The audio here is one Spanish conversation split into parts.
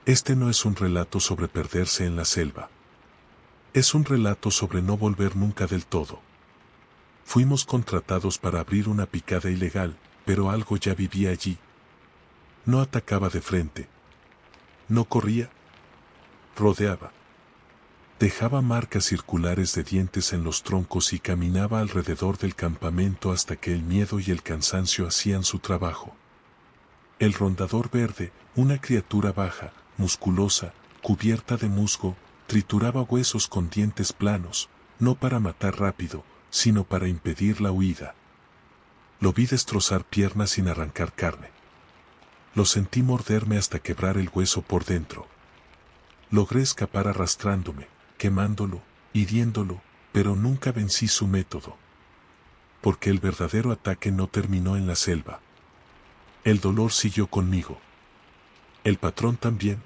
Este no es un relato sobre perderse en la selva. Es un relato sobre no volver nunca del todo. Fuimos contratados para abrir una picada ilegal, pero algo ya vivía allí. No atacaba de frente. No corría. Rodeaba. Dejaba marcas circulares de dientes en los troncos y caminaba alrededor del campamento hasta que el miedo y el cansancio hacían su trabajo. El rondador verde, una criatura baja, musculosa, cubierta de musgo, trituraba huesos con dientes planos, no para matar rápido, sino para impedir la huida. Lo vi destrozar piernas sin arrancar carne. Lo sentí morderme hasta quebrar el hueso por dentro. Logré escapar arrastrándome, quemándolo, hiriéndolo, pero nunca vencí su método. Porque el verdadero ataque no terminó en la selva. El dolor siguió conmigo. El patrón también.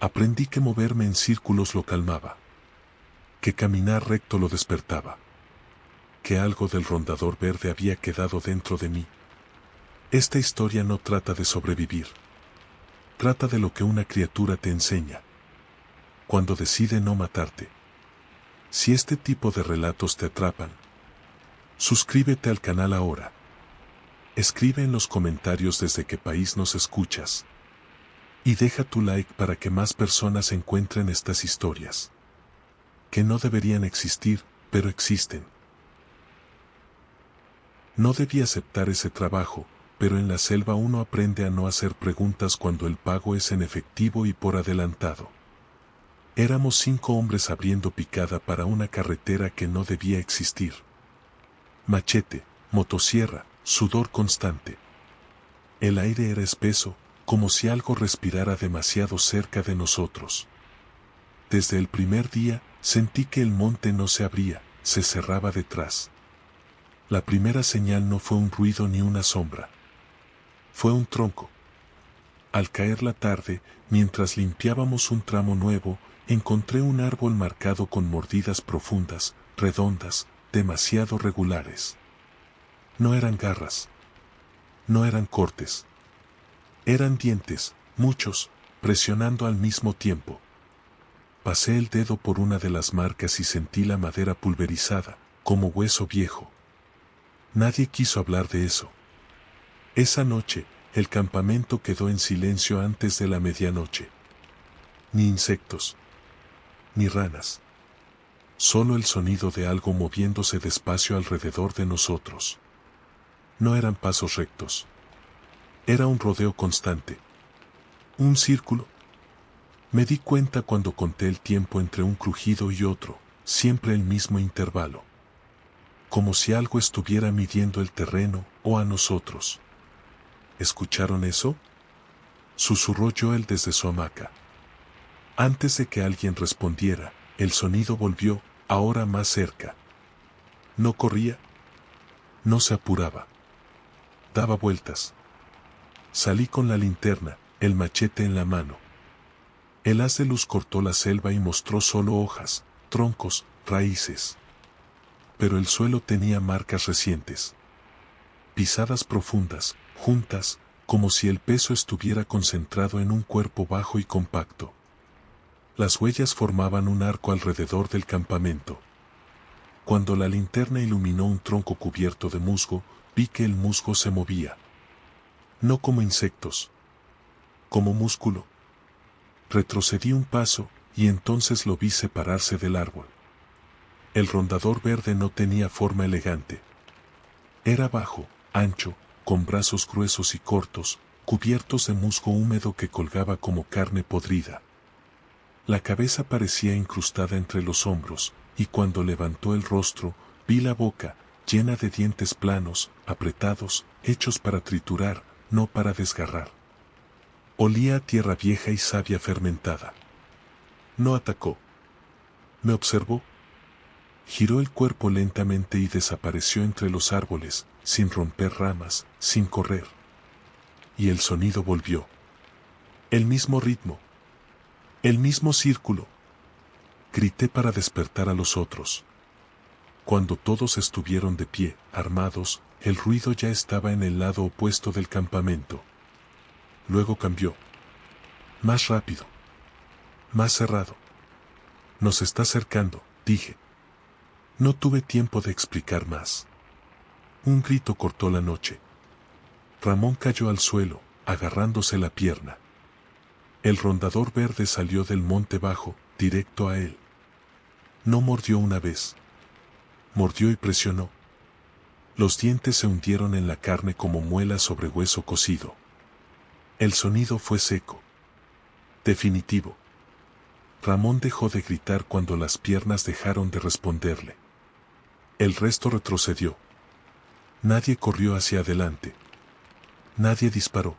Aprendí que moverme en círculos lo calmaba. Que caminar recto lo despertaba. Que algo del rondador verde había quedado dentro de mí. Esta historia no trata de sobrevivir. Trata de lo que una criatura te enseña. Cuando decide no matarte. Si este tipo de relatos te atrapan, suscríbete al canal ahora. Escribe en los comentarios desde qué país nos escuchas. Y deja tu like para que más personas encuentren estas historias. Que no deberían existir, pero existen. No debí aceptar ese trabajo, pero en la selva uno aprende a no hacer preguntas cuando el pago es en efectivo y por adelantado. Éramos 5 hombres abriendo picada para una carretera que no debía existir. Machete, motosierra, sudor constante. El aire era espeso, como si algo respirara demasiado cerca de nosotros. Desde el primer día, sentí que el monte no se abría, se cerraba detrás. La primera señal no fue un ruido ni una sombra. Fue un tronco. Al caer la tarde, mientras limpiábamos un tramo nuevo, encontré un árbol marcado con mordidas profundas, redondas, demasiado regulares. No eran garras. No eran cortes. Eran dientes, muchos, presionando al mismo tiempo. Pasé el dedo por una de las marcas y sentí la madera pulverizada, como hueso viejo. Nadie quiso hablar de eso. Esa noche, el campamento quedó en silencio antes de la medianoche. Ni insectos. Ni ranas. Solo el sonido de algo moviéndose despacio alrededor de nosotros. No eran pasos rectos. Era un rodeo constante. Un círculo. Me di cuenta cuando conté el tiempo entre un crujido y otro, siempre el mismo intervalo. Como si algo estuviera midiendo el terreno o a nosotros. ¿Escucharon eso? Susurró Joel desde su hamaca. Antes de que alguien respondiera, el sonido volvió, ahora más cerca. No corría. No se apuraba. Daba vueltas. Salí con la linterna, el machete en la mano. El haz de luz cortó la selva y mostró solo hojas, troncos, raíces. Pero el suelo tenía marcas recientes. Pisadas profundas, juntas, como si el peso estuviera concentrado en un cuerpo bajo y compacto. Las huellas formaban un arco alrededor del campamento. Cuando la linterna iluminó un tronco cubierto de musgo, vi que el musgo se movía. No como insectos. Como músculo. Retrocedí un paso, y entonces lo vi separarse del árbol. El rondador verde no tenía forma elegante. Era bajo, ancho, con brazos gruesos y cortos, cubiertos de musgo húmedo que colgaba como carne podrida. La cabeza parecía incrustada entre los hombros, y cuando levantó el rostro, vi la boca, llena de dientes planos, apretados, hechos para triturar, no para desgarrar. Olía a tierra vieja y savia fermentada. No atacó. Me observó. Giró el cuerpo lentamente y desapareció entre los árboles, sin romper ramas, sin correr. Y el sonido volvió. El mismo ritmo. El mismo círculo. Grité para despertar a los otros. Cuando todos estuvieron de pie, armados, el ruido ya estaba en el lado opuesto del campamento. Luego cambió. Más rápido. Más cerrado. Nos está acercando, dije. No tuve tiempo de explicar más. Un grito cortó la noche. Ramón cayó al suelo, agarrándose la pierna. El rondador verde salió del monte bajo, directo a él. No mordió una vez. Mordió y presionó. Los dientes se hundieron en la carne como muelas sobre hueso cocido. El sonido fue seco. Definitivo. Ramón dejó de gritar cuando las piernas dejaron de responderle. El resto retrocedió. Nadie corrió hacia adelante. Nadie disparó.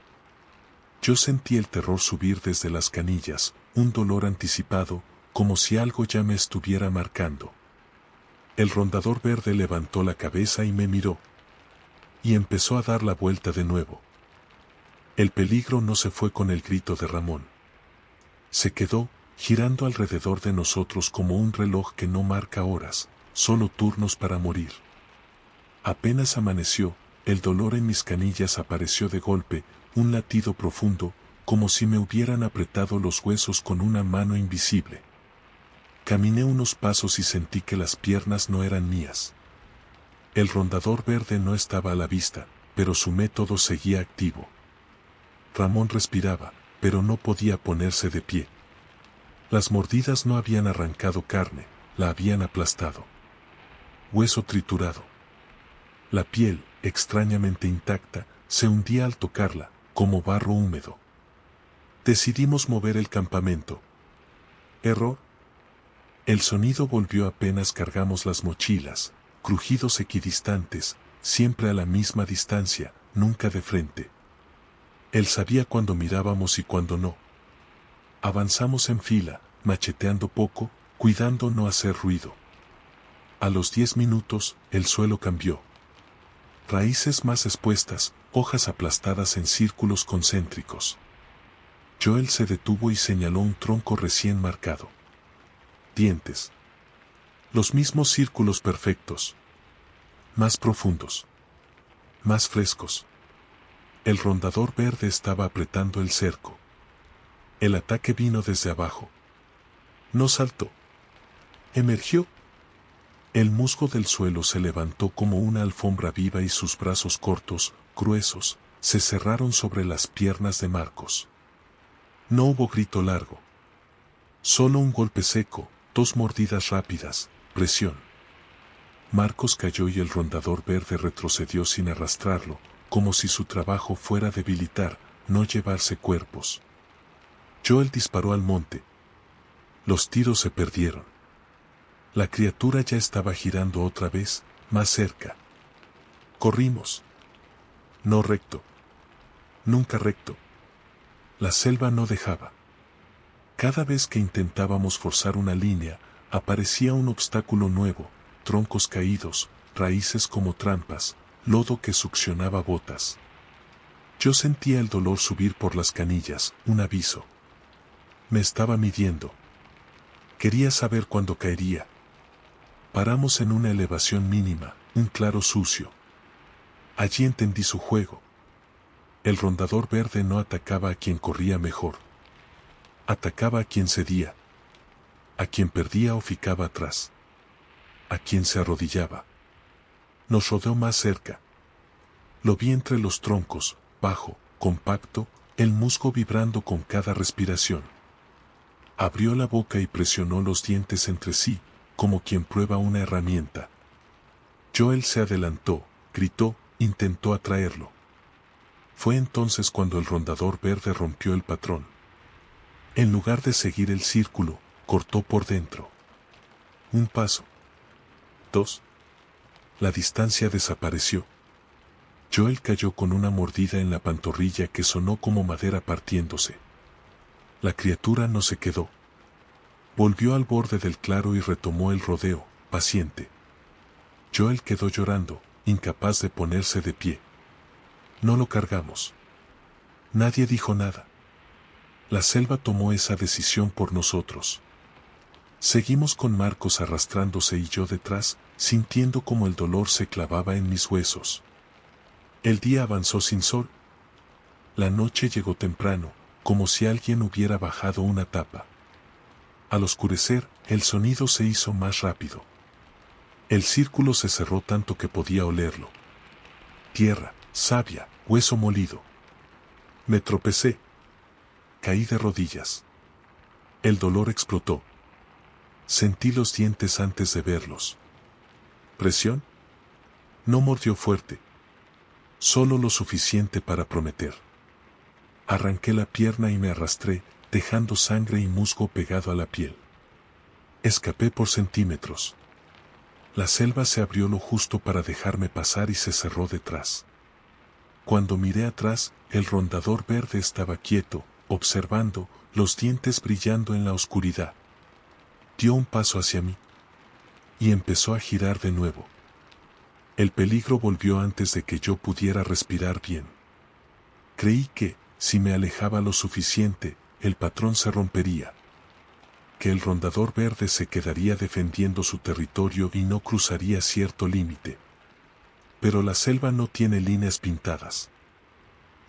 Yo sentí el terror subir desde las canillas, un dolor anticipado, como si algo ya me estuviera marcando. El rondador verde levantó la cabeza y me miró. Y empezó a dar la vuelta de nuevo. El peligro no se fue con el grito de Ramón. Se quedó, girando alrededor de nosotros como un reloj que no marca horas, solo turnos para morir. Apenas amaneció, el dolor en mis canillas apareció de golpe, un latido profundo, como si me hubieran apretado los huesos con una mano invisible. Caminé unos pasos y sentí que las piernas no eran mías. El rondador verde no estaba a la vista, pero su método seguía activo. Ramón respiraba, pero no podía ponerse de pie. Las mordidas no habían arrancado carne, la habían aplastado. Hueso triturado. La piel, extrañamente intacta, se hundía al tocarla, como barro húmedo. Decidimos mover el campamento. ¿Error? El sonido volvió apenas cargamos las mochilas, crujidos equidistantes, siempre a la misma distancia, nunca de frente. Él sabía cuándo mirábamos y cuándo no. Avanzamos en fila, macheteando poco, cuidando no hacer ruido. A los 10 minutos, el suelo cambió. Raíces más expuestas, hojas aplastadas en círculos concéntricos. Joel se detuvo y señaló un tronco recién marcado. Dientes. Los mismos círculos perfectos. Más profundos. Más frescos. El rondador verde estaba apretando el cerco. El ataque vino desde abajo. No saltó. Emergió. El musgo del suelo se levantó como una alfombra viva y sus brazos cortos, gruesos, se cerraron sobre las piernas de Marcos. No hubo grito largo. Solo un golpe seco, 2 mordidas rápidas, presión. Marcos cayó y el rondador verde retrocedió sin arrastrarlo, como si su trabajo fuera debilitar, no llevarse cuerpos. Joel disparó al monte. Los tiros se perdieron. La criatura ya estaba girando otra vez, más cerca. Corrimos. No recto. Nunca recto. La selva no dejaba. Cada vez que intentábamos forzar una línea, aparecía un obstáculo nuevo, troncos caídos, raíces como trampas, lodo que succionaba botas. Yo sentía el dolor subir por las canillas, un aviso. Me estaba midiendo. Quería saber cuándo caería. Paramos en una elevación mínima, un claro sucio. Allí entendí su juego. El rondador verde no atacaba a quien corría mejor. Atacaba a quien cedía. A quien perdía o ficaba atrás. A quien se arrodillaba. Nos rodeó más cerca. Lo vi entre los troncos, bajo, compacto, el musgo vibrando con cada respiración. Abrió la boca y presionó los dientes entre sí, como quien prueba una herramienta. Joel se adelantó, gritó, intentó atraerlo. Fue entonces cuando el rondador verde rompió el patrón. En lugar de seguir el círculo, cortó por dentro. Un paso. 2. La distancia desapareció. Joel cayó con una mordida en la pantorrilla que sonó como madera partiéndose. La criatura no se quedó. Volvió al borde del claro y retomó el rodeo, paciente. Joel quedó llorando, incapaz de ponerse de pie. No lo cargamos. Nadie dijo nada. La selva tomó esa decisión por nosotros. Seguimos con Marcos arrastrándose y yo detrás, sintiendo como el dolor se clavaba en mis huesos. El día avanzó sin sol. La noche llegó temprano, como si alguien hubiera bajado una tapa. Al oscurecer, el sonido se hizo más rápido. El círculo se cerró tanto que podía olerlo. Tierra, savia, hueso molido. Me tropecé. Caí de rodillas. El dolor explotó. Sentí los dientes antes de verlos. ¿Presión? No mordió fuerte. Solo lo suficiente para prometer. Arranqué la pierna y me arrastré, dejando sangre y musgo pegado a la piel. Escapé por centímetros. La selva se abrió lo justo para dejarme pasar y se cerró detrás. Cuando miré atrás, el rondador verde estaba quieto, observando, los dientes brillando en la oscuridad. Dio un paso hacia mí. Y empezó a girar de nuevo. El peligro volvió antes de que yo pudiera respirar bien. Creí que, si me alejaba lo suficiente, el patrón se rompería. Que el rondador verde se quedaría defendiendo su territorio y no cruzaría cierto límite. Pero la selva no tiene líneas pintadas.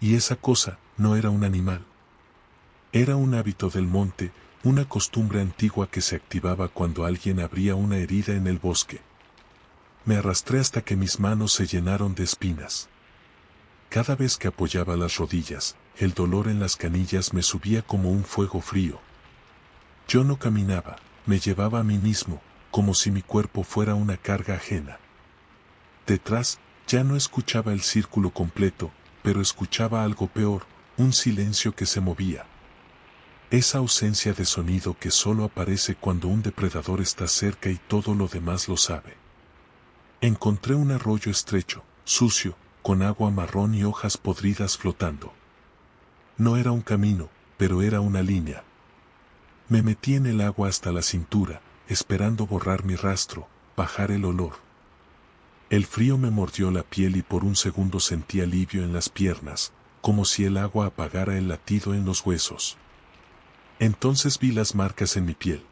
Y esa cosa no era un animal. Era un hábito del monte, una costumbre antigua que se activaba cuando alguien abría una herida en el bosque. Me arrastré hasta que mis manos se llenaron de espinas. Cada vez que apoyaba las rodillas, el dolor en las canillas me subía como un fuego frío. Yo no caminaba, me llevaba a mí mismo, como si mi cuerpo fuera una carga ajena. Detrás, ya no escuchaba el círculo completo, pero escuchaba algo peor, un silencio que se movía. Esa ausencia de sonido que solo aparece cuando un depredador está cerca y todo lo demás lo sabe. Encontré un arroyo estrecho, sucio, con agua marrón y hojas podridas flotando. No era un camino, pero era una línea. Me metí en el agua hasta la cintura, esperando borrar mi rastro, bajar el olor. El frío me mordió la piel y por un segundo sentí alivio en las piernas, como si el agua apagara el latido en los huesos. Entonces vi las marcas en mi piel.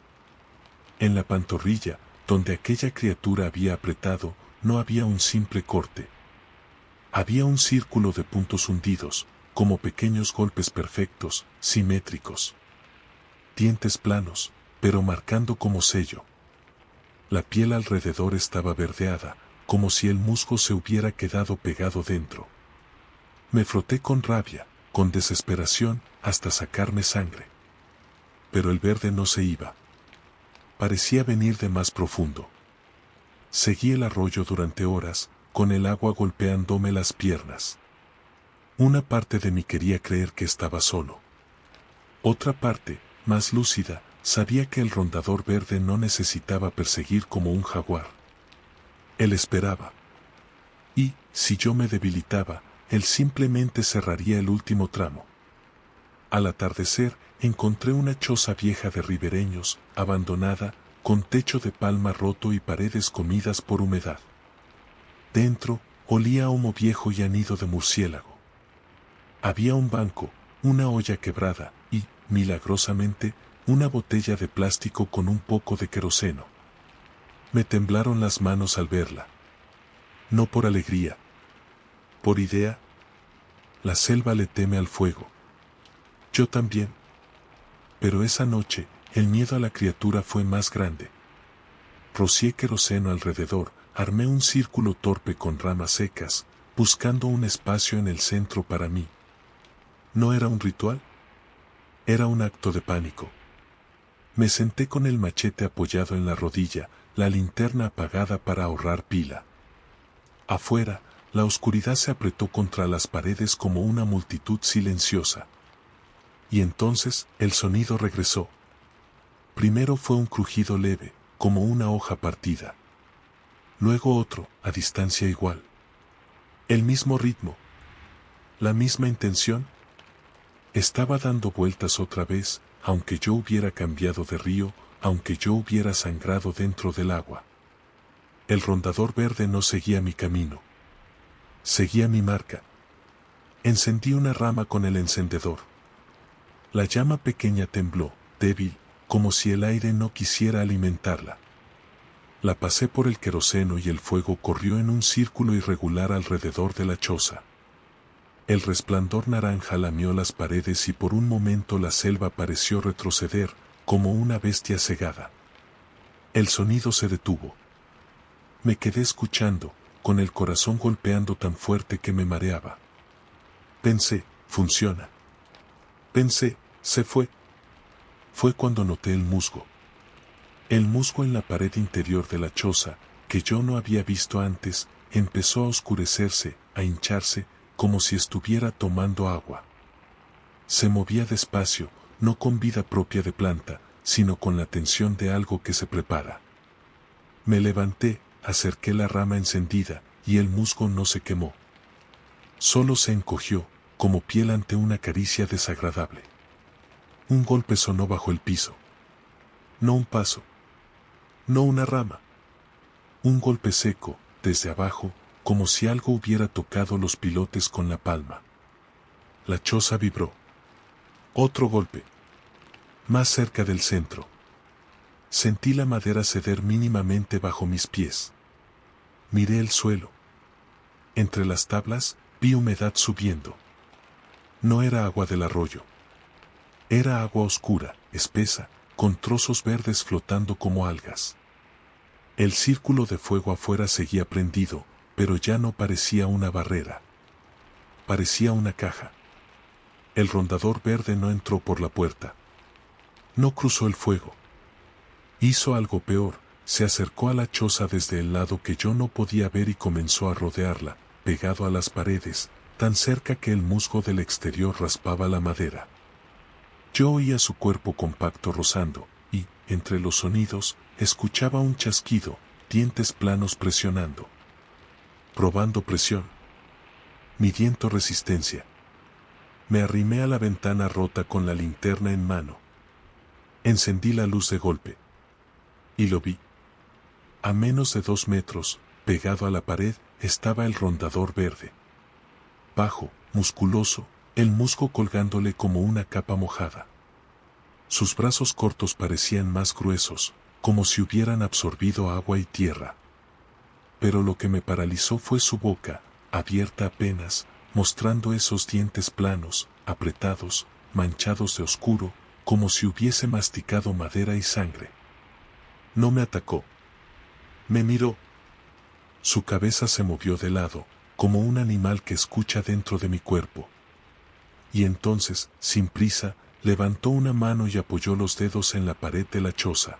En la pantorrilla, donde aquella criatura había apretado, no había un simple corte. Había un círculo de puntos hundidos, como pequeños golpes perfectos, simétricos. Dientes planos, pero marcando como sello. La piel alrededor estaba verdeada, como si el musgo se hubiera quedado pegado dentro. Me froté con rabia, con desesperación, hasta sacarme sangre. Pero el verde no se iba. Parecía venir de más profundo. Seguí el arroyo durante horas, con el agua golpeándome las piernas. Una parte de mí quería creer que estaba solo. Otra parte, más lúcida, sabía que el rondador verde no necesitaba perseguir como un jaguar. Él esperaba. Y, si yo me debilitaba, él simplemente cerraría el último tramo. Al atardecer, encontré una choza vieja de ribereños, abandonada, con techo de palma roto y paredes comidas por humedad. Dentro, olía a humo viejo y a nido de murciélago. Había un banco, una olla quebrada y, milagrosamente, una botella de plástico con un poco de queroseno. Me temblaron las manos al verla. No por alegría. Por idea. La selva le teme al fuego. Yo también. Pero esa noche, el miedo a la criatura fue más grande. Rocié queroseno alrededor, armé un círculo torpe con ramas secas, buscando un espacio en el centro para mí. ¿No era un ritual? Era un acto de pánico. Me senté con el machete apoyado en la rodilla, la linterna apagada para ahorrar pila. Afuera, la oscuridad se apretó contra las paredes como una multitud silenciosa. Y entonces, el sonido regresó. Primero fue un crujido leve, como una hoja partida. Luego otro, a distancia igual. El mismo ritmo. La misma intención. Estaba dando vueltas otra vez, aunque yo hubiera cambiado de río, aunque yo hubiera sangrado dentro del agua. El rondador verde no seguía mi camino. Seguía mi marca. Encendí una rama con el encendedor. La llama pequeña tembló, débil, como si el aire no quisiera alimentarla. La pasé por el queroseno y el fuego corrió en un círculo irregular alrededor de la choza. El resplandor naranja lamió las paredes y por un momento la selva pareció retroceder, como una bestia cegada. El sonido se detuvo. Me quedé escuchando, con el corazón golpeando tan fuerte que me mareaba. Pensé, funciona. Pensé, se fue. Fue cuando noté el musgo. El musgo en la pared interior de la choza, que yo no había visto antes, empezó a oscurecerse, a hincharse, como si estuviera tomando agua. Se movía despacio, no con vida propia de planta, sino con la tensión de algo que se prepara. Me levanté, acerqué la rama encendida, y el musgo no se quemó. Solo se encogió, como piel ante una caricia desagradable. Un golpe sonó bajo el piso. No un paso. No una rama. Un golpe seco, desde abajo, como si algo hubiera tocado los pilotes con la palma. La choza vibró. Otro golpe. Más cerca del centro. Sentí la madera ceder mínimamente bajo mis pies. Miré el suelo. Entre las tablas, vi humedad subiendo. No era agua del arroyo. Era agua oscura, espesa, con trozos verdes flotando como algas. El círculo de fuego afuera seguía prendido, pero ya no parecía una barrera. Parecía una caja. El rondador verde no entró por la puerta. No cruzó el fuego. Hizo algo peor, se acercó a la choza desde el lado que yo no podía ver y comenzó a rodearla, pegado a las paredes, tan cerca que el musgo del exterior raspaba la madera. Yo oía su cuerpo compacto rozando, y, entre los sonidos, escuchaba un chasquido, dientes planos presionando. Probando presión. Midiendo resistencia. Me arrimé a la ventana rota con la linterna en mano. Encendí la luz de golpe. Y lo vi. A menos de 2 metros, pegado a la pared, estaba el rondador verde. Bajo, musculoso, el musgo colgándole como una capa mojada. Sus brazos cortos parecían más gruesos, como si hubieran absorbido agua y tierra. Pero lo que me paralizó fue su boca, abierta apenas, mostrando esos dientes planos, apretados, manchados de oscuro, como si hubiese masticado madera y sangre. No me atacó. Me miró. Su cabeza se movió de lado, como un animal que escucha dentro de mi cuerpo. Y entonces, sin prisa, levantó una mano y apoyó los dedos en la pared de la choza.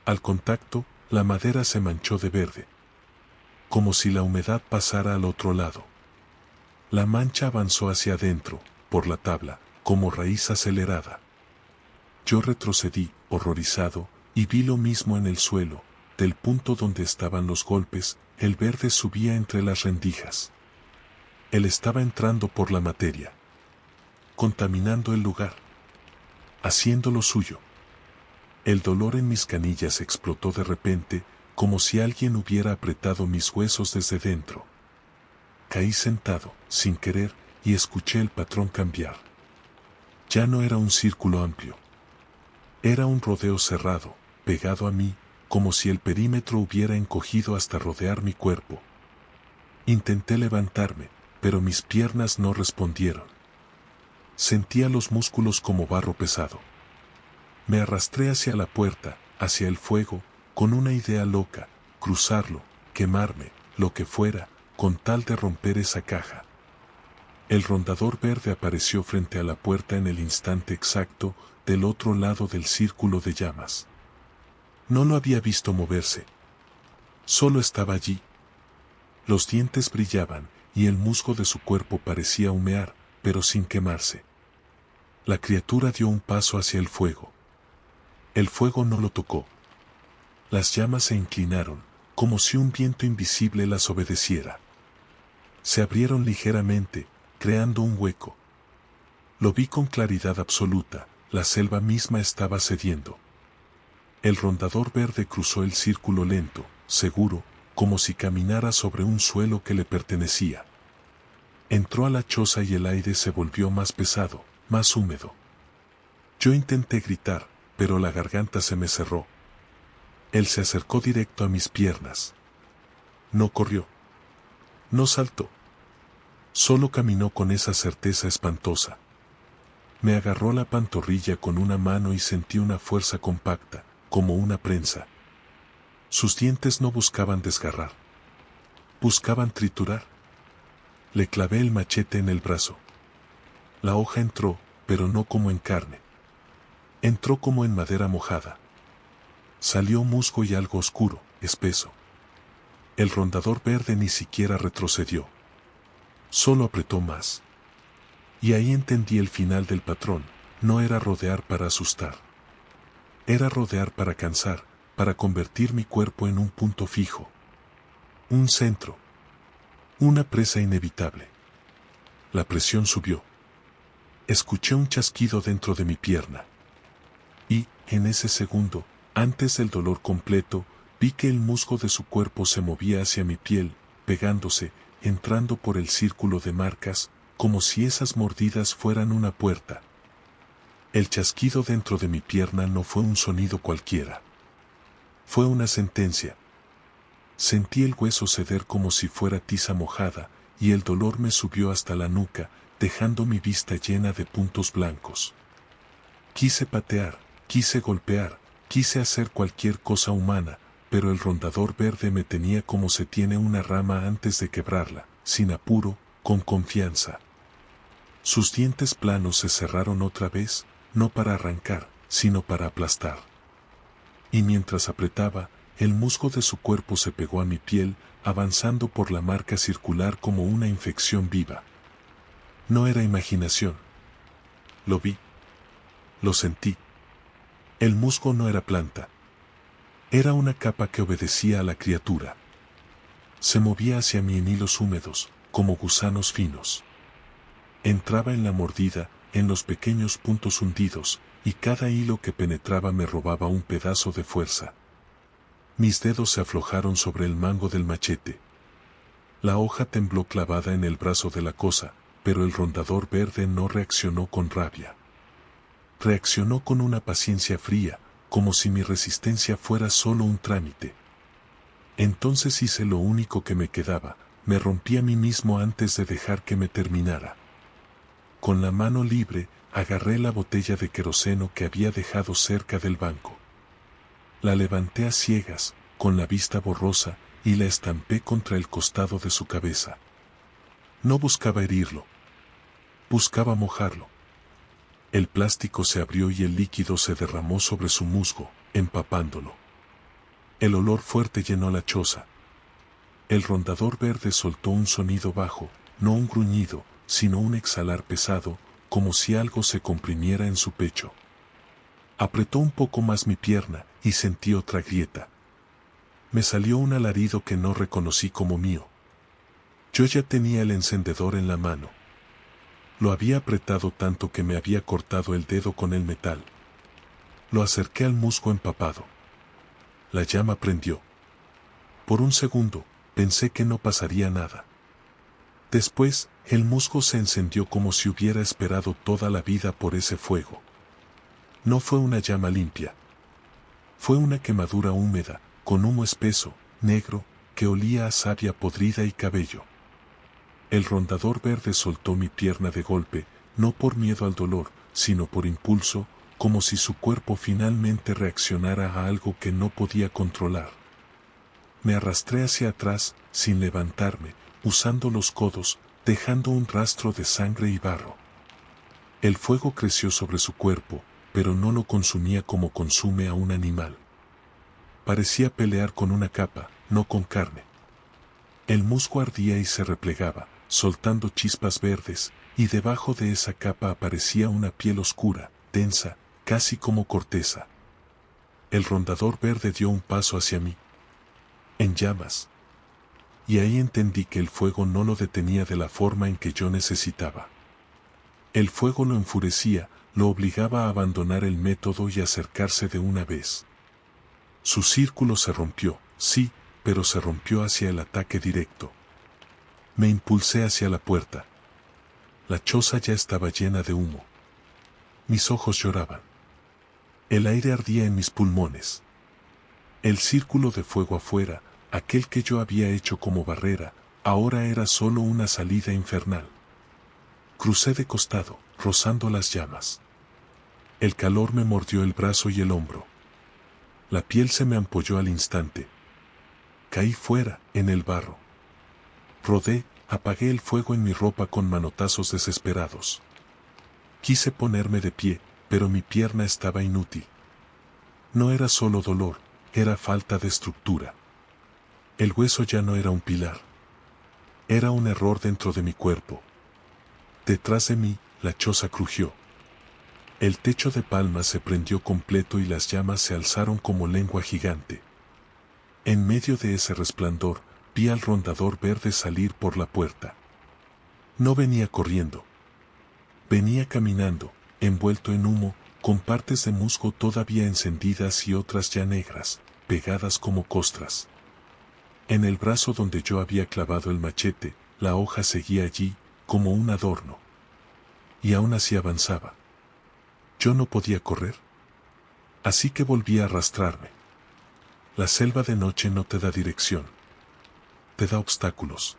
Al contacto, la madera se manchó de verde. Como si la humedad pasara al otro lado. La mancha avanzó hacia adentro, por la tabla, como raíz acelerada. Yo retrocedí, horrorizado, y vi lo mismo en el suelo. Del punto donde estaban los golpes, el verde subía entre las rendijas. Él estaba entrando por la materia. Contaminando el lugar. Haciendo lo suyo. El dolor en mis canillas explotó de repente, como si alguien hubiera apretado mis huesos desde dentro. Caí sentado, sin querer, y escuché el patrón cambiar. Ya no era un círculo amplio. Era un rodeo cerrado, pegado a mí, como si el perímetro hubiera encogido hasta rodear mi cuerpo. Intenté levantarme, pero mis piernas no respondieron. Sentía los músculos como barro pesado. Me arrastré hacia la puerta, hacia el fuego, con una idea loca, cruzarlo, quemarme, lo que fuera, con tal de romper esa caja. El rondador verde apareció frente a la puerta en el instante exacto, del otro lado del círculo de llamas. No lo había visto moverse. Solo estaba allí. Los dientes brillaban, y el musgo de su cuerpo parecía humear, pero sin quemarse. La criatura dio un paso hacia el fuego. El fuego no lo tocó. Las llamas se inclinaron, como si un viento invisible las obedeciera. Se abrieron ligeramente, creando un hueco. Lo vi con claridad absoluta, la selva misma estaba cediendo. El rondador verde cruzó el círculo lento, seguro, como si caminara sobre un suelo que le pertenecía. Entró a la choza y el aire se volvió más pesado, más húmedo. Yo intenté gritar, pero la garganta se me cerró. Él se acercó directo a mis piernas. No corrió. No saltó. Solo caminó con esa certeza espantosa. Me agarró la pantorrilla con una mano y sentí una fuerza compacta, como una prensa. Sus dientes no buscaban desgarrar. Buscaban triturar. Le clavé el machete en el brazo. La hoja entró, pero no como en carne. Entró como en madera mojada. Salió musgo y algo oscuro, espeso. El rondador verde ni siquiera retrocedió. Solo apretó más. Y ahí entendí el final del patrón. No era rodear para asustar. Era rodear para cansar, para convertir mi cuerpo en un punto fijo. Un centro. Una presa inevitable. La presión subió. Escuché un chasquido dentro de mi pierna. Y, en ese segundo, antes del dolor completo, vi que el musgo de su cuerpo se movía hacia mi piel, pegándose, entrando por el círculo de marcas, como si esas mordidas fueran una puerta. El chasquido dentro de mi pierna no fue un sonido cualquiera. Fue una sentencia. Sentí el hueso ceder como si fuera tiza mojada, y el dolor me subió hasta la nuca, dejando mi vista llena de puntos blancos. Quise patear, quise golpear, quise hacer cualquier cosa humana, pero el rondador verde me tenía como se tiene una rama antes de quebrarla, sin apuro, con confianza. Sus dientes planos se cerraron otra vez, no para arrancar, sino para aplastar. Y mientras apretaba, el musgo de su cuerpo se pegó a mi piel, avanzando por la marca circular como una infección viva. No era imaginación. Lo vi. Lo sentí. El musgo no era planta. Era una capa que obedecía a la criatura. Se movía hacia mí en hilos húmedos, como gusanos finos. Entraba en la mordida, en los pequeños puntos hundidos, y cada hilo que penetraba me robaba un pedazo de fuerza. Mis dedos se aflojaron sobre el mango del machete. La hoja tembló clavada en el brazo de la cosa, pero el rondador verde no reaccionó con rabia. Reaccionó con una paciencia fría, como si mi resistencia fuera solo un trámite. Entonces hice lo único que me quedaba, me rompí a mí mismo antes de dejar que me terminara. Con la mano libre, agarré la botella de queroseno que había dejado cerca del banco. La levanté a ciegas, con la vista borrosa, y la estampé contra el costado de su cabeza. No buscaba herirlo. Buscaba mojarlo. El plástico se abrió y el líquido se derramó sobre su musgo, empapándolo. El olor fuerte llenó la choza. El rondador verde soltó un sonido bajo, no un gruñido, sino un exhalar pesado, como si algo se comprimiera en su pecho. Apretó un poco más mi pierna, y sentí otra grieta. Me salió un alarido que no reconocí como mío. Yo ya tenía el encendedor en la mano. Lo había apretado tanto que me había cortado el dedo con el metal. Lo acerqué al musgo empapado. La llama prendió. Por un segundo, pensé que no pasaría nada. Después, el musgo se encendió como si hubiera esperado toda la vida por ese fuego. No fue una llama limpia. Fue una quemadura húmeda, con humo espeso, negro, que olía a savia podrida y cabello. El rondador verde soltó mi pierna de golpe, no por miedo al dolor, sino por impulso, como si su cuerpo finalmente reaccionara a algo que no podía controlar. Me arrastré hacia atrás, sin levantarme, usando los codos, dejando un rastro de sangre y barro. El fuego creció sobre su cuerpo, pero no lo consumía como consume a un animal. Parecía pelear con una capa, no con carne. El musgo ardía y se replegaba, soltando chispas verdes, y debajo de esa capa aparecía una piel oscura, densa, casi como corteza. El rondador verde dio un paso hacia mí. En llamas. Y ahí entendí que el fuego no lo detenía de la forma en que yo necesitaba. El fuego lo enfurecía, lo obligaba a abandonar el método y acercarse de una vez. Su círculo se rompió, sí, pero se rompió hacia el ataque directo. Me impulsé hacia la puerta. La choza ya estaba llena de humo. Mis ojos lloraban. El aire ardía en mis pulmones. El círculo de fuego afuera, aquel que yo había hecho como barrera, Ahora era solo una salida infernal. Crucé de costado, rozando las llamas. El calor me mordió el brazo y el hombro. La piel se me ampolló al instante. Caí fuera, en el barro. Rodé, apagué el fuego en mi ropa con manotazos desesperados. Quise ponerme de pie, pero mi pierna estaba inútil. No era solo dolor, era falta de estructura. El hueso ya no era un pilar. Era un error dentro de mi cuerpo. Detrás de mí, la choza crujió. El techo de palmas se prendió completo y las llamas se alzaron como lengua gigante. En medio de ese resplandor, vi al rondador verde salir por la puerta. No venía corriendo. Venía caminando, envuelto en humo, con partes de musgo todavía encendidas y otras ya negras, pegadas como costras. En el brazo donde yo había clavado el machete, la hoja seguía allí, como un adorno. Y aún así avanzaba. Yo no podía correr. Así que volví a arrastrarme. La selva de noche no te da dirección. Te da obstáculos.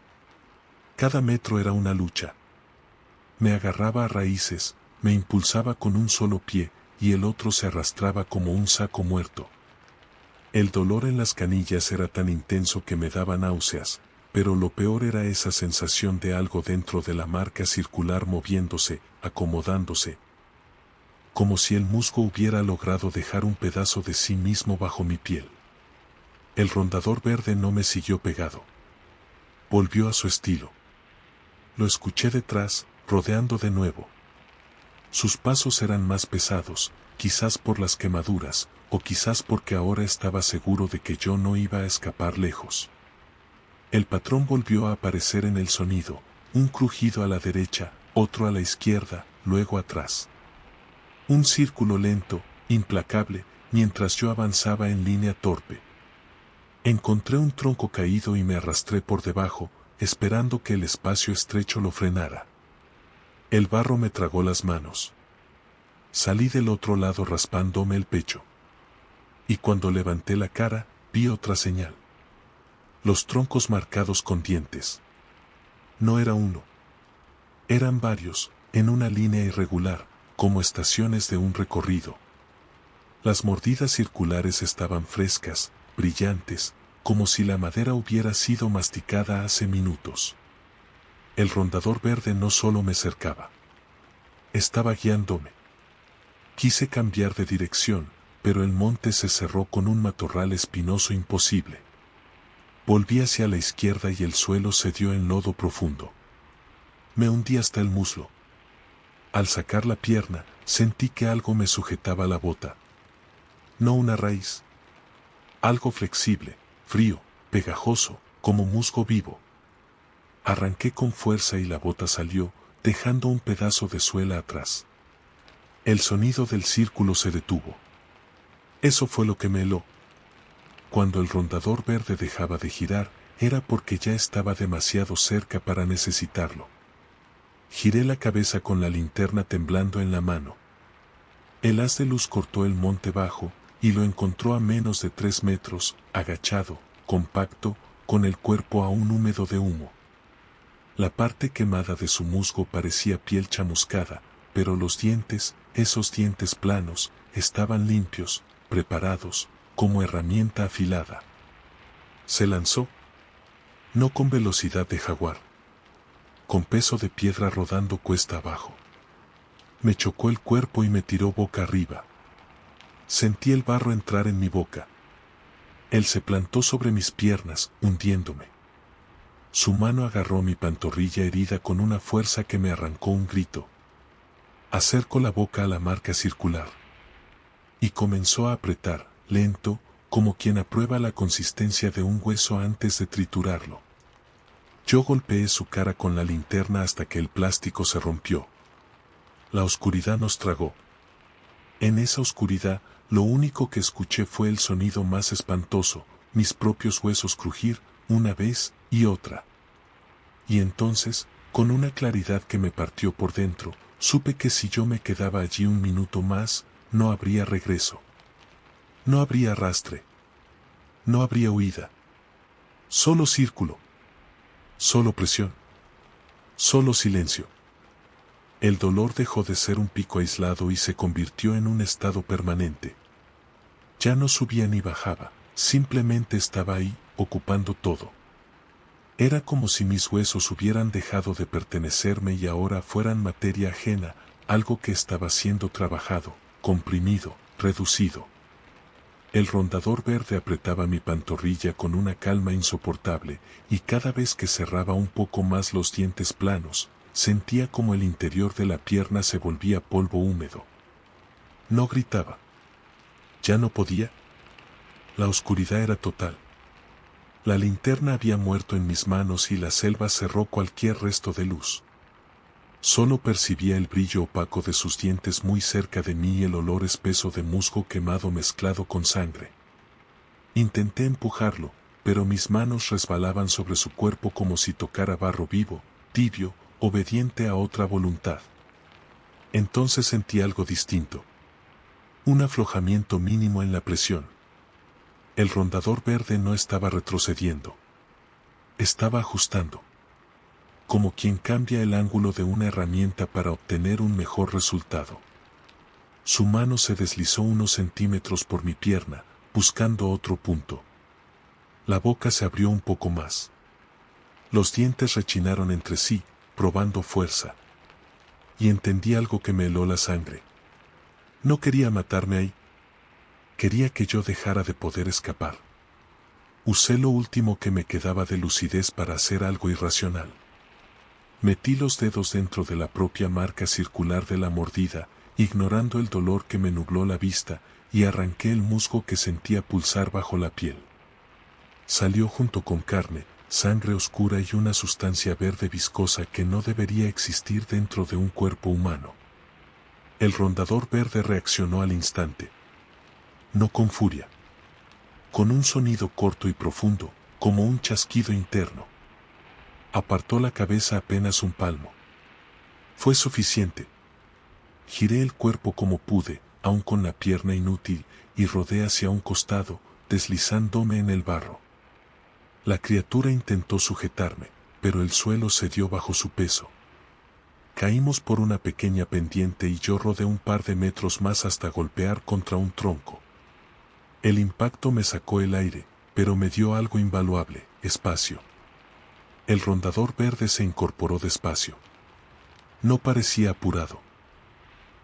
Cada metro era una lucha. Me agarraba a raíces, me impulsaba con un solo pie, y el otro se arrastraba como un saco muerto. El dolor en las canillas era tan intenso que me daba náuseas, pero lo peor era esa sensación de algo dentro de la marca circular moviéndose, acomodándose, como si el musgo hubiera logrado dejar un pedazo de sí mismo bajo mi piel. El rondador verde no me siguió pegado. Volvió a su estilo. Lo escuché detrás, rodeando de nuevo. Sus pasos eran más pesados, quizás por las quemaduras, o quizás porque ahora estaba seguro de que yo no iba a escapar lejos. El patrón volvió a aparecer en el sonido, un crujido a la derecha, otro a la izquierda, luego atrás. Un círculo lento, implacable, mientras yo avanzaba en línea torpe. Encontré un tronco caído y me arrastré por debajo, esperando que el espacio estrecho lo frenara. El barro me tragó las manos. Salí del otro lado raspándome el pecho. Y cuando levanté la cara, vi otra señal. Los troncos marcados con dientes. No era uno. Eran varios, en una línea irregular, como estaciones de un recorrido. Las mordidas circulares estaban frescas, brillantes, como si la madera hubiera sido masticada hace minutos. El rondador verde no solo me cercaba. Estaba guiándome. Quise cambiar de dirección, pero el monte se cerró con un matorral espinoso imposible. Volví hacia la izquierda y el suelo se dio en lodo profundo. Me hundí hasta el muslo. Al sacar la pierna, sentí que algo me sujetaba la bota. No una raíz. Algo flexible, frío, pegajoso, como musgo vivo. Arranqué con fuerza y la bota salió, dejando un pedazo de suela atrás. El sonido del círculo se detuvo. Eso fue lo que me heló. Cuando el rondador verde dejaba de girar, era porque ya estaba demasiado cerca para necesitarlo. Giré la cabeza con la linterna temblando en la mano. El haz de luz cortó el monte bajo, y lo encontró a menos de 3 metros, agachado, compacto, con el cuerpo aún húmedo de humo. La parte quemada de su musgo parecía piel chamuscada, pero los dientes, esos dientes planos, estaban limpios, preparados, como herramienta afilada. Se lanzó. No con velocidad de jaguar. Con peso de piedra rodando cuesta abajo. Me chocó el cuerpo y me tiró boca arriba. Sentí el barro entrar en mi boca. Él se plantó sobre mis piernas, hundiéndome. Su mano agarró mi pantorrilla herida con una fuerza que me arrancó un grito. Acercó la boca a la marca circular. Y comenzó a apretar, lento, como quien aprueba la consistencia de un hueso antes de triturarlo. Yo golpeé su cara con la linterna hasta que el plástico se rompió. La oscuridad nos tragó. En esa oscuridad, lo único que escuché fue el sonido más espantoso, mis propios huesos crujir, una vez y otra. Y entonces, con una claridad que me partió por dentro, supe que si yo me quedaba allí un minuto más, no habría regreso. No habría arrastre. No habría huida. Solo círculo. Solo presión. Solo silencio. El dolor dejó de ser un pico aislado y se convirtió en un estado permanente. Ya no subía ni bajaba, simplemente estaba ahí, ocupando todo. Era como si mis huesos hubieran dejado de pertenecerme y ahora fueran materia ajena, algo que estaba siendo trabajado, comprimido, reducido. El rondador verde apretaba mi pantorrilla con una calma insoportable, y cada vez que cerraba un poco más los dientes planos, sentía como el interior de la pierna se volvía polvo húmedo. No gritaba. Ya no podía. La oscuridad era total. La linterna había muerto en mis manos y la selva cerró cualquier resto de luz. Solo percibía el brillo opaco de sus dientes muy cerca de mí y el olor espeso de musgo quemado mezclado con sangre. Intenté empujarlo, pero mis manos resbalaban sobre su cuerpo como si tocara barro vivo, tibio, obediente a otra voluntad. Entonces sentí algo distinto. Un aflojamiento mínimo en la presión. El rondador verde no estaba retrocediendo. Estaba ajustando. Como quien cambia el ángulo de una herramienta para obtener un mejor resultado. Su mano se deslizó unos centímetros por mi pierna, buscando otro punto. La boca se abrió un poco más. Los dientes rechinaron entre sí, probando fuerza. Y entendí algo que me heló la sangre. No quería matarme ahí. Quería que yo dejara de poder escapar. Usé lo último que me quedaba de lucidez para hacer algo irracional. Metí los dedos dentro de la propia marca circular de la mordida, ignorando el dolor que me nubló la vista, y arranqué el musgo que sentía pulsar bajo la piel. Salió junto con carne, sangre oscura y una sustancia verde viscosa que no debería existir dentro de un cuerpo humano. El rondador verde reaccionó al instante. No con furia. Con un sonido corto y profundo, como un chasquido interno. Apartó la cabeza apenas un palmo. Fue suficiente. Giré el cuerpo como pude, aun con la pierna inútil, y rodé hacia un costado, deslizándome en el barro. La criatura intentó sujetarme, pero el suelo cedió bajo su peso. Caímos por una pequeña pendiente y yo rodé un par de metros más hasta golpear contra un tronco. El impacto me sacó el aire, pero me dio algo invaluable, espacio. El rondador verde se incorporó despacio. No parecía apurado.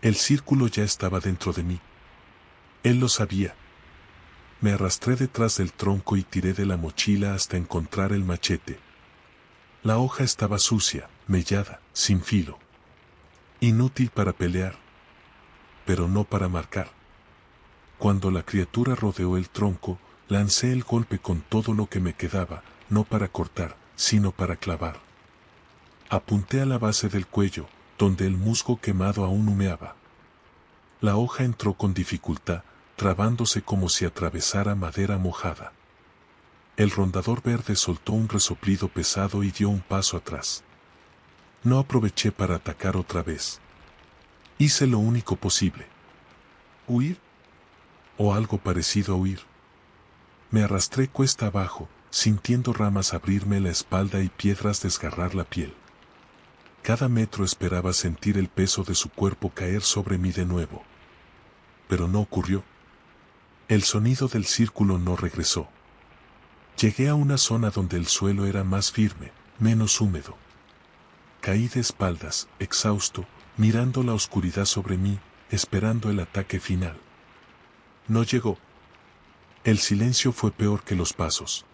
El círculo ya estaba dentro de mí. Él lo sabía. Me arrastré detrás del tronco y tiré de la mochila hasta encontrar el machete. La hoja estaba sucia, mellada, sin filo. Inútil para pelear, pero no para marcar. Cuando la criatura rodeó el tronco, lancé el golpe con todo lo que me quedaba, no para cortar, sino para clavar. Apunté a la base del cuello, donde el musgo quemado aún humeaba. La hoja entró con dificultad, trabándose como si atravesara madera mojada. El rondador verde soltó un resoplido pesado y dio un paso atrás. No aproveché para atacar otra vez. Hice lo único posible. ¿Huir? O algo parecido a huir. Me arrastré cuesta abajo, sintiendo ramas abrirme la espalda y piedras desgarrar la piel. Cada metro esperaba sentir el peso de su cuerpo caer sobre mí de nuevo. Pero no ocurrió. El sonido del círculo no regresó. Llegué a una zona donde el suelo era más firme, menos húmedo. Caí de espaldas, exhausto, mirando la oscuridad sobre mí, esperando el ataque final. No llegó. El silencio fue peor que los pasos.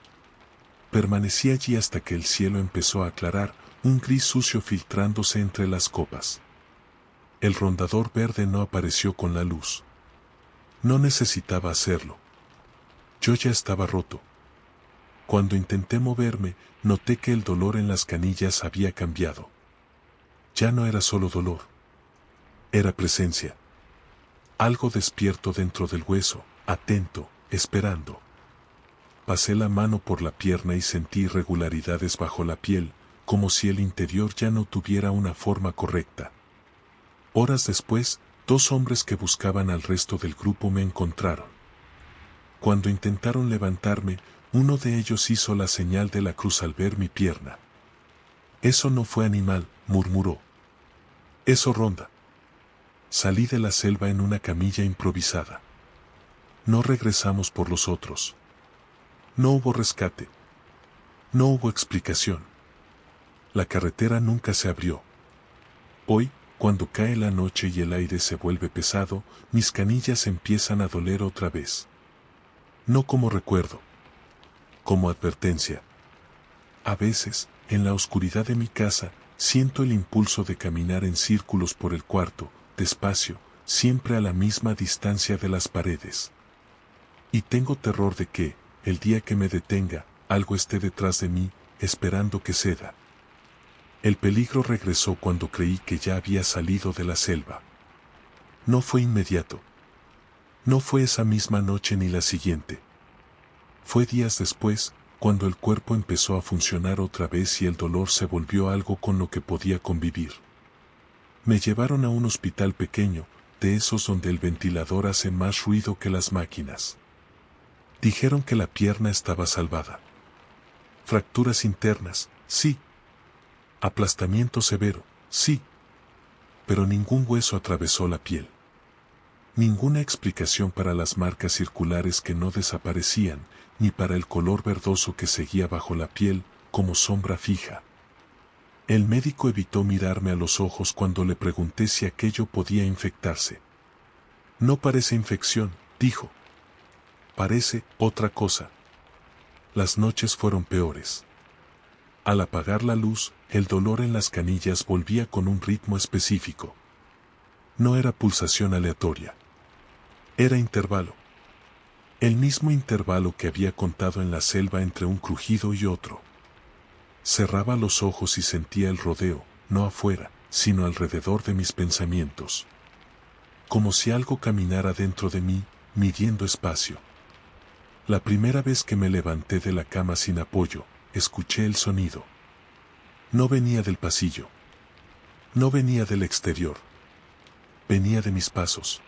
Permanecí allí hasta que el cielo empezó a aclarar, un gris sucio filtrándose entre las copas. El rondador verde no apareció con la luz. No necesitaba hacerlo. Yo ya estaba roto. Cuando intenté moverme, noté que el dolor en las canillas había cambiado. Ya no era solo dolor. Era presencia. Algo despierto dentro del hueso, atento, esperando. Pasé la mano por la pierna y sentí irregularidades bajo la piel, como si el interior ya no tuviera una forma correcta. Horas después, 2 hombres que buscaban al resto del grupo me encontraron. Cuando intentaron levantarme, uno de ellos hizo la señal de la cruz al ver mi pierna. Eso no fue animal, murmuró. Eso ronda. Salí de la selva en una camilla improvisada. No regresamos por los otros. No hubo rescate. No hubo explicación. La carretera nunca se abrió. Hoy, cuando cae la noche y el aire se vuelve pesado, mis canillas empiezan a doler otra vez. No como recuerdo. Como advertencia. A veces, en la oscuridad de mi casa, siento el impulso de caminar en círculos por el cuarto, despacio, siempre a la misma distancia de las paredes. Y tengo terror de que, el día que me detenga, algo esté detrás de mí, esperando que ceda. El peligro regresó cuando creí que ya había salido de la selva. No fue inmediato. No fue esa misma noche ni la siguiente. Fue días después, cuando el cuerpo empezó a funcionar otra vez y el dolor se volvió algo con lo que podía convivir. Me llevaron a un hospital pequeño, de esos donde el ventilador hace más ruido que las máquinas. Dijeron que la pierna estaba salvada. Fracturas internas, sí. Aplastamiento severo, sí. Pero ningún hueso atravesó la piel. Ninguna explicación para las marcas circulares que no desaparecían, ni para el color verdoso que seguía bajo la piel, como sombra fija. El médico evitó mirarme a los ojos cuando le pregunté si aquello podía infectarse. No parece infección, dijo. Parece otra cosa. Las noches fueron peores. Al apagar la luz, el dolor en las canillas volvía con un ritmo específico. No era pulsación aleatoria. Era intervalo. El mismo intervalo que había contado en la selva entre un crujido y otro. Cerraba los ojos y sentía el rodeo, no afuera, sino alrededor de mis pensamientos. Como si algo caminara dentro de mí, midiendo espacio. La primera vez que me levanté de la cama sin apoyo, escuché el sonido. No venía del pasillo. No venía del exterior. Venía de mis pasos.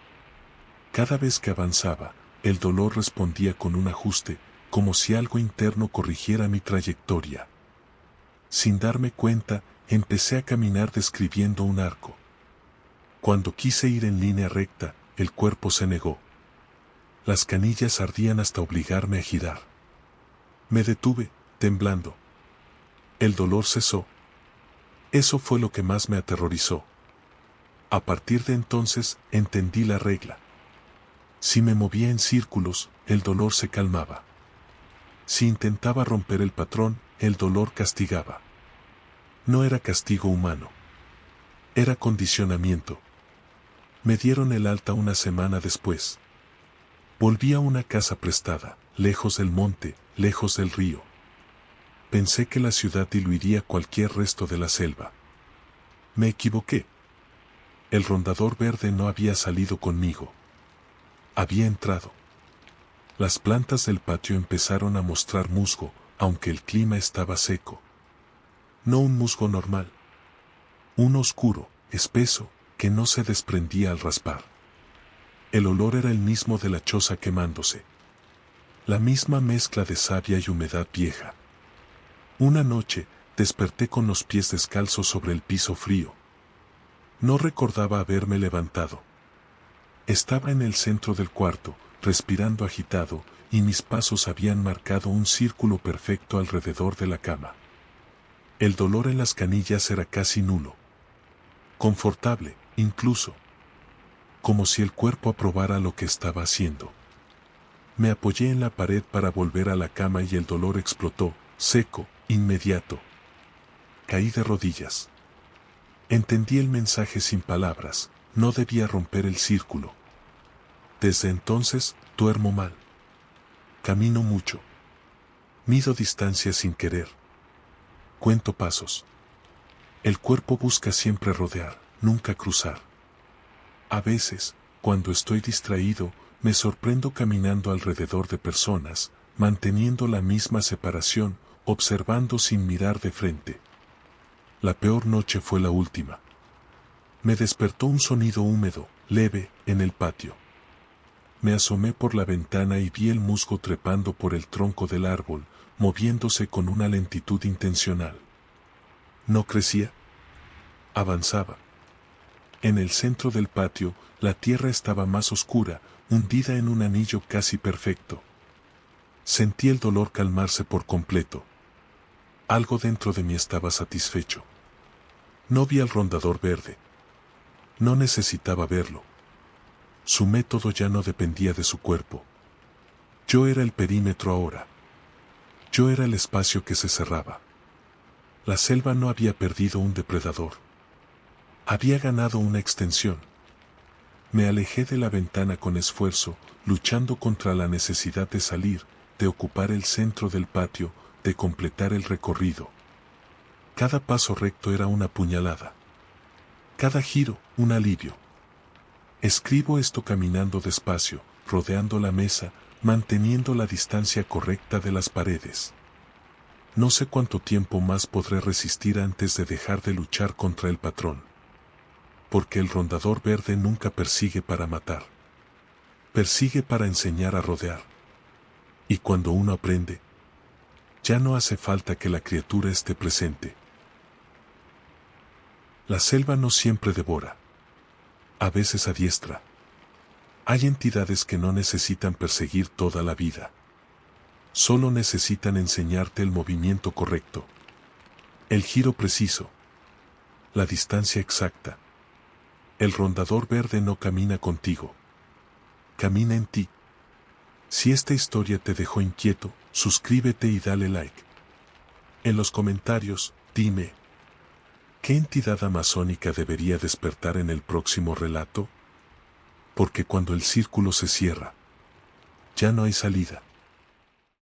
Cada vez que avanzaba, el dolor respondía con un ajuste, como si algo interno corrigiera mi trayectoria. Sin darme cuenta, empecé a caminar describiendo un arco. Cuando quise ir en línea recta, el cuerpo se negó. Las canillas ardían hasta obligarme a girar. Me detuve, temblando. El dolor cesó. Eso fue lo que más me aterrorizó. A partir de entonces, entendí la regla. Si me movía en círculos, el dolor se calmaba. Si intentaba romper el patrón, el dolor castigaba. No era castigo humano. Era condicionamiento. Me dieron el alta una semana después. Volví a una casa prestada, lejos del monte, lejos del río. Pensé que la ciudad diluiría cualquier resto de la selva. Me equivoqué. El rondador verde no había salido conmigo. Había entrado. Las plantas del patio empezaron a mostrar musgo, aunque el clima estaba seco. No un musgo normal. Uno oscuro, espeso, que no se desprendía al raspar. El olor era el mismo de la choza quemándose. La misma mezcla de savia y humedad vieja. Una noche, desperté con los pies descalzos sobre el piso frío. No recordaba haberme levantado. Estaba en el centro del cuarto, respirando agitado, y mis pasos habían marcado un círculo perfecto alrededor de la cama. El dolor en las canillas era casi nulo. Confortable, incluso. Como si el cuerpo aprobara lo que estaba haciendo. Me apoyé en la pared para volver a la cama y el dolor explotó, seco, inmediato. Caí de rodillas. Entendí el mensaje sin palabras, no debía romper el círculo. Desde entonces, duermo mal. Camino mucho. Mido distancia sin querer. Cuento pasos. El cuerpo busca siempre rodear, nunca cruzar. A veces, cuando estoy distraído, me sorprendo caminando alrededor de personas, manteniendo la misma separación, observando sin mirar de frente. La peor noche fue la última. Me despertó un sonido húmedo, leve, en el patio. Me asomé por la ventana y vi el musgo trepando por el tronco del árbol, moviéndose con una lentitud intencional. No crecía. Avanzaba. En el centro del patio, la tierra estaba más oscura, hundida en un anillo casi perfecto. Sentí el dolor calmarse por completo. Algo dentro de mí estaba satisfecho. No vi al rondador verde. No necesitaba verlo. Su método ya no dependía de su cuerpo. Yo era el perímetro ahora. Yo era el espacio que se cerraba. La selva no había perdido un depredador. Había ganado una extensión. Me alejé de la ventana con esfuerzo, luchando contra la necesidad de salir, de ocupar el centro del patio, de completar el recorrido. Cada paso recto era una puñalada. Cada giro, un alivio. Escribo esto caminando despacio, rodeando la mesa, manteniendo la distancia correcta de las paredes. No sé cuánto tiempo más podré resistir antes de dejar de luchar contra el patrón. Porque el rondador verde nunca persigue para matar. Persigue para enseñar a rodear. Y cuando uno aprende, ya no hace falta que la criatura esté presente. La selva no siempre devora. A veces adiestra. Hay entidades que no necesitan perseguir toda la vida. Solo necesitan enseñarte el movimiento correcto. El giro preciso. La distancia exacta. El rondador verde no camina contigo. Camina en ti. Si esta historia te dejó inquieto, suscríbete y dale like. En los comentarios, dime, ¿qué entidad amazónica debería despertar en el próximo relato? Porque cuando el círculo se cierra, ya no hay salida.